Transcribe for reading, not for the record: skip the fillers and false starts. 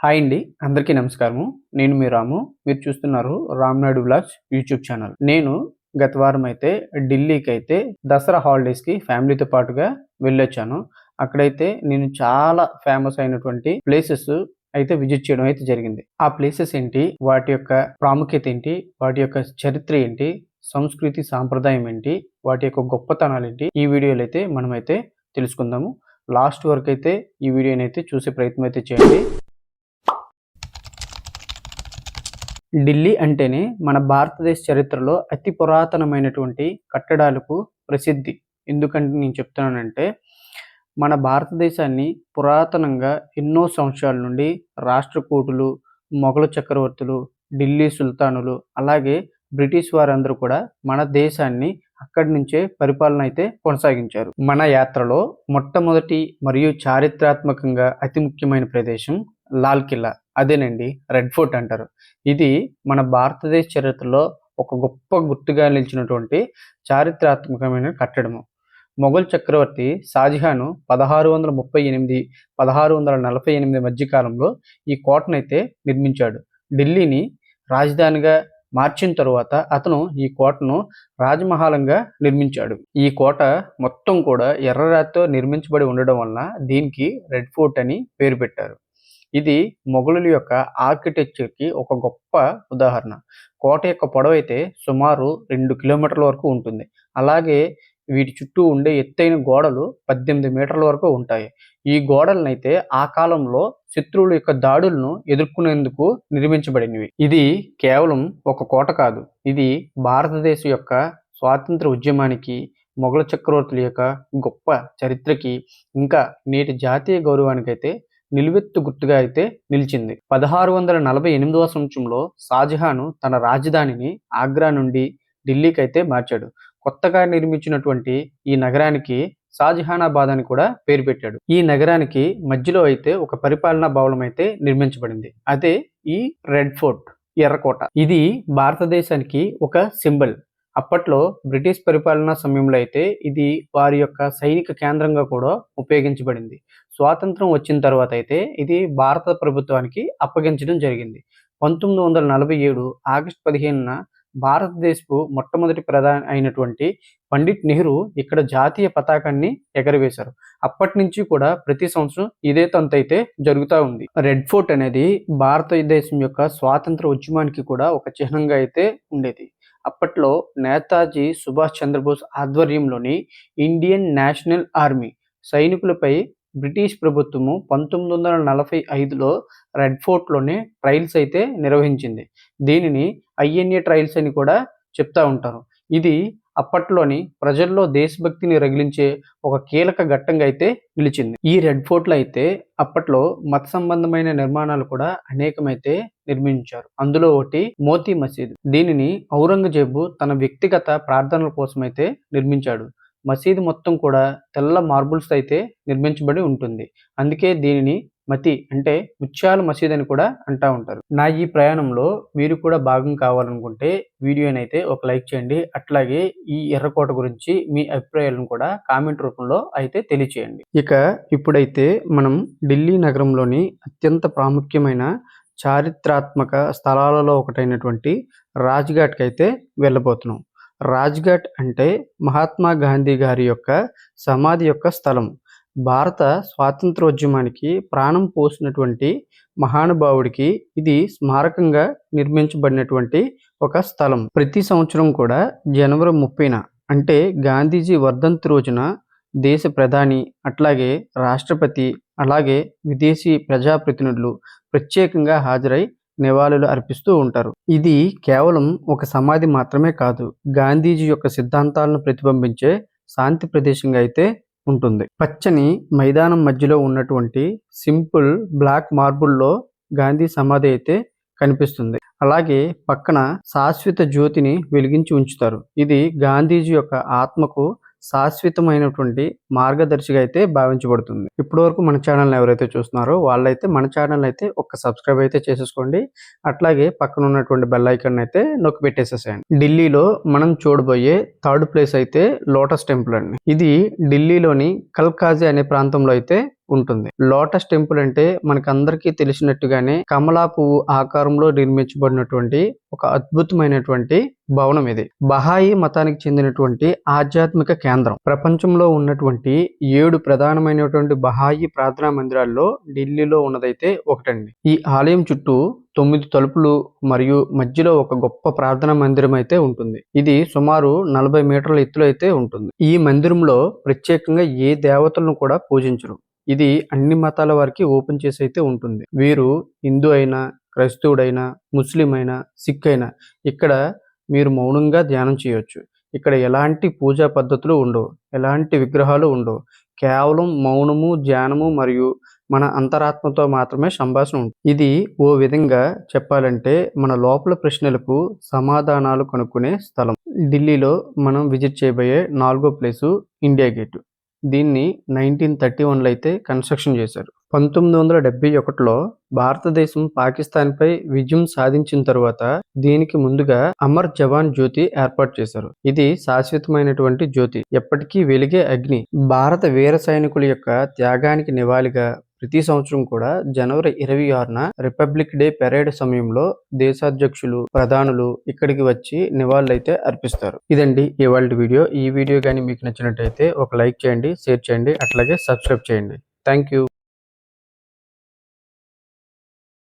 Hi అండి, అందరికీ నమస్కారము. నేను మీ రాము. మీరు చూస్తున్నారు Ram Naidu vlogs YouTube channel. నేను గత వారం అయితే ఢిల్లీకి అయితే దసరా హాలిడేస్కి ఫ్యామిలీతో పాటుగా వెళ్ళొచ్చాను. అక్కడైతే నేను చాలా ఫేమస్ అయినటువంటి ప్లేసెస్ అయితే విజిట్ చేయడం అయితే జరిగింది. ఆ ప్లేసెస్ ఏంటి, వాటి యొక్క ప్రాముఖ్యత ఏంటి, వాటి యొక్క చరిత్ర ఏంటి, సంస్కృతి సాంప్రదాయం ఏంటి, వాటి యొక్క గొప్పతనాలు ఏంటి, ఈ వీడియోలో అయితే మనమైతే తెలుసుకుందాము. లాస్ట్ వరకు అయితే ఈ వీడియోని అయితే చూసే ప్రయత్నం అయితే చేయండి. ఢిల్లీ అంటేనే మన భారతదేశ చరిత్రలో అతి పురాతనమైనటువంటి కట్టడాలకు ప్రసిద్ధి. ఎందుకంటే నేను చెప్తున్నానంటే మన భారతదేశాన్ని పురాతనంగా ఎన్నో సంవత్సరాల నుండి రాష్ట్రకూటులు, మొఘలు చక్రవర్తులు, ఢిల్లీ సుల్తానులు, అలాగే బ్రిటిష్ వారందరూ కూడా మన దేశాన్ని అక్కడి నుంచే పరిపాలన అయితే కొనసాగించారు. మన యాత్రలో మొట్టమొదటి మరియు చారిత్రాత్మకంగా అతి ముఖ్యమైన ప్రదేశం లాల్ కిల్లా. అదేనండి రెడ్ ఫోర్ట్ అంటారు. ఇది మన భారతదేశ చరిత్రలో ఒక గొప్ప గుర్తుగా నిలిచినటువంటి చారిత్రాత్మకమైన కట్టడము. మొఘల్ చక్రవర్తి షాజహాన్ 1638 1648 మధ్య కాలంలో ఈ కోటనైతే నిర్మించాడు. ఢిల్లీని రాజధానిగా మార్చిన తరువాత అతను ఈ కోటను రాజమహలంగా నిర్మించాడు. ఈ కోట మొత్తం కూడా ఎర్రరాతితో నిర్మించబడి ఉండడం వలన దీనికి రెడ్ ఫోర్ట్ అని పేరు పెట్టారు. ఇది మొఘలుల యొక్క ఆర్కిటెక్చర్కి ఒక గొప్ప ఉదాహరణ. కోట యొక్క పొడవు అయితే సుమారు 2 కిలోమీటర్ల వరకు ఉంటుంది. అలాగే వీటి చుట్టూ ఉండే ఎత్తైన గోడలు 18 మీటర్ల వరకు ఉంటాయి. ఈ గోడలనైతే ఆ కాలంలో శత్రువుల యొక్క దాడులను ఎదుర్కొనేందుకు నిర్మించబడినవి. ఇది కేవలం ఒక కోట కాదు, ఇది భారతదేశం యొక్క స్వాతంత్ర ఉద్యమానికి, మొఘల చక్రవర్తుల యొక్క గొప్ప చరిత్రకి, ఇంకా నేటి జాతీయ గౌరవానికి అయితే నిలువెత్తు గుర్తుగా అయితే నిలిచింది. 1648వ సంవత్సరంలో షాజహాన్ తన రాజధానిని ఆగ్రా నుండి ఢిల్లీకి అయితే మార్చాడు. కొత్తగా నిర్మించినటువంటి ఈ నగరానికి షాజహానాబాద్ అని కూడా పేరు పెట్టాడు. ఈ నగరానికి మధ్యలో అయితే ఒక పరిపాలనా భవనం అయితే నిర్మించబడింది. అదే ఈ రెడ్ ఫోర్ట్, ఎర్రకోట. ఇది భారతదేశానికి ఒక సింబల్. అప్పట్లో బ్రిటిష్ పరిపాలనా సమయంలో అయితే ఇది వారి యొక్క సైనిక కేంద్రంగా కూడా ఉపయోగించబడింది. స్వాతంత్రం వచ్చిన తర్వాత అయితే ఇది భారత ప్రభుత్వానికి అప్పగించడం జరిగింది. 1947 ఆగస్టు 15న భారతదేశపు మొట్టమొదటి ప్రధాని అయినటువంటి పండిట్ నెహ్రూ ఇక్కడ జాతీయ పతాకాన్ని ఎగరవేశారు. అప్పటి నుంచి కూడా ప్రతి సంవత్సరం ఇదే తంతు అయితే జరుగుతూ ఉంది. రెడ్ ఫోర్ట్ అనేది భారతదేశం యొక్క స్వాతంత్ర ఉద్యమానికి కూడా ఒక చిహ్నంగా అయితే ఉండేది. అప్పట్లో నేతాజీ సుభాష్ చంద్రబోస్ ఆధ్వర్యంలోని ఇండియన్ నేషనల్ ఆర్మీ సైనికులపై బ్రిటిష్ ప్రభుత్వము 1945లో రెడ్ ఫోర్ట్లోనే ట్రయల్స్ అయితే నిర్వహించింది. దీనిని ఐఎన్ఏ ట్రయల్స్ అని కూడా చెప్తా ఉంటారు. ఇది అప్పట్లోని ప్రజల్లో దేశభక్తిని రగిలించే ఒక కీలక ఘట్టంగా అయితే నిలిచింది. ఈ రెడ్ ఫోర్ట్లో అయితే అప్పట్లో మత సంబంధమైన నిర్మాణాలు కూడా అనేకమైతే నిర్మించారు. అందులో ఒకటి మోతీ మసీద్. దీనిని ఔరంగజేబు తన వ్యక్తిగత ప్రార్థనల కోసం అయితే నిర్మించాడు. మసీదు మొత్తం కూడా తెల్ల మార్బుల్స్ అయితే నిర్మించబడి ఉంటుంది. అందుకే దీనిని మతి అంటే ముత్యాల మసీద్ అని కూడా అంటూ ఉంటారు. నా ఈ ప్రయాణంలో మీరు కూడా భాగం కావాలనుకుంటే వీడియోని అయితే ఒక లైక్ చేయండి. అట్లాగే ఈ ఎర్రకోట గురించి మీ అభిప్రాయాలను కూడా కామెంట్ రూపంలో అయితే తెలియచేయండి. ఇక ఇప్పుడైతే మనం ఢిల్లీ నగరంలోని అత్యంత ప్రాముఖ్యమైన చారిత్రాత్మక స్థలాలలో ఒకటైనటువంటి రాజ్ఘాట్కి అయితే వెళ్ళబోతున్నాం. రాజ్ఘాట్ అంటే మహాత్మా గాంధీ గారి యొక్క సమాధి యొక్క స్థలం. భారత స్వాతంత్రోద్యమానికి ప్రాణం పోసినటువంటి మహానుభావుడికి ఇది స్మారకంగా నిర్మించబడినటువంటి ఒక స్థలం. ప్రతి సంవత్సరం కూడా జనవరి 30న అంటే గాంధీజీ వర్ధంతి రోజున దేశ ప్రధాని, అట్లాగే రాష్ట్రపతి, అలాగే విదేశీ ప్రజాప్రతినిధులు ప్రత్యేకంగా హాజరై నివాళులు అర్పిస్తూ ఉంటారు. ఇది కేవలం ఒక సమాధి మాత్రమే కాదు, గాంధీజీ యొక్క సిద్ధాంతాలను ప్రతిబింబించే శాంతి ప్రదేశంగా అయితే ఉంటుంది. పచ్చని మైదానం మధ్యలో ఉన్నటువంటి సింపుల్ బ్లాక్ మార్బుల్లో గాంధీ సమాధి అయితే కనిపిస్తుంది. అలాగే పక్కన శాశ్వత జ్యోతిని వెలిగించి ఉంచుతారు. ఇది గాంధీజీ యొక్క ఆత్మకు శాశ్వతమైనటువంటి మార్గదర్శిగా అయితే భావించబడుతుంది. ఇప్పటి వరకు మన ఛానల్ని ఎవరైతే చూస్తున్నారో వాళ్ళైతే మన ఛానల్ అయితే ఒక సబ్స్క్రైబ్ అయితే చేసేసుకోండి. అట్లాగే పక్కన ఉన్నటువంటి బెల్ ఐకాన్ అయితే నొక్కి పెట్టేసేసేయండి. ఢిల్లీలో మనం చూడబోయే థర్డ్ ప్లేస్ అయితే లోటస్ టెంపుల్ అండి. ఇది ఢిల్లీలోని కల్కాజీ అనే ప్రాంతంలో అయితే ఉంటుంది. లోటస్ టెంపుల్ అంటే మనకందరికీ తెలిసినట్టుగానే కమలా పువ్వు ఆకారంలో నిర్మించబడినటువంటి ఒక అద్భుతమైనటువంటి భవనం ఇది. బహాయి మతానికి చెందినటువంటి ఆధ్యాత్మిక కేంద్రం. ప్రపంచంలో ఉన్నటువంటి 7 ప్రధానమైనటువంటి బహాయి ప్రార్థనా మందిరాల్లో ఢిల్లీలో ఉన్నదైతే ఒకటండి. ఈ ఆలయం చుట్టూ 9 తలుపులు మరియు మధ్యలో ఒక గొప్ప ప్రార్థనా మందిరం అయితే ఉంటుంది. ఇది సుమారు 40 మీటర్ల ఎత్తులో అయితే ఉంటుంది. ఈ మందిరంలో ప్రత్యేకంగా ఏ దేవతలను కూడా పూజించరు. ఇది అన్ని మతాల వారికి ఓపెన్ చేసి అయితే ఉంటుంది. వీరు హిందూ అయినా, క్రైస్తవుడైనా, ముస్లిం అయినా, సిక్ అయినా ఇక్కడ మీరు మౌనంగా ధ్యానం చేయొచ్చు. ఇక్కడ ఎలాంటి పూజా పద్ధతులు ఉండవు, ఎలాంటి విగ్రహాలు ఉండవు. కేవలం మౌనము, ధ్యానము మరియు మన అంతరాత్మతో మాత్రమే సంభాషణ ఉంటుంది. ఇది ఓ విధంగా చెప్పాలంటే మన లోపల ప్రశ్నలకు సమాధానాలు కనుక్కునే స్థలం. ఢిల్లీలో మనం విజిట్ చేయబోయే 4వ ప్లేసు ఇండియా గేట్. దీన్ని 1931లో అయితే కన్స్ట్రక్షన్ చేశారు. 1971లో భారతదేశం పాకిస్తాన్పై విజయం సాధించిన తరువాత దీనికి ముందుగా అమర్ జవాన్ జ్యోతి ఏర్పాటు చేశారు. ఇది శాశ్వతమైనటువంటి జ్యోతి, ఎప్పటికీ వెలిగే అగ్ని. భారత వీర సైనికుల యొక్క త్యాగానికి నివాళిగా ప్రతి సంవత్సరం కూడా జనవరి 26న రిపబ్లిక్ డే పెరేడ్ సమయంలో దేశాధ్యక్షులు, ప్రధానులు ఇక్కడికి వచ్చి నివాళులైతే అర్పిస్తారు. ఇదండి ఇవాల్టి వీడియో. ఈ వీడియో కానీ మీకు నచ్చినట్టయితే ఒక లైక్ చేయండి, షేర్ చేయండి, అట్లాగే సబ్స్క్రైబ్ చేయండి. Thank you.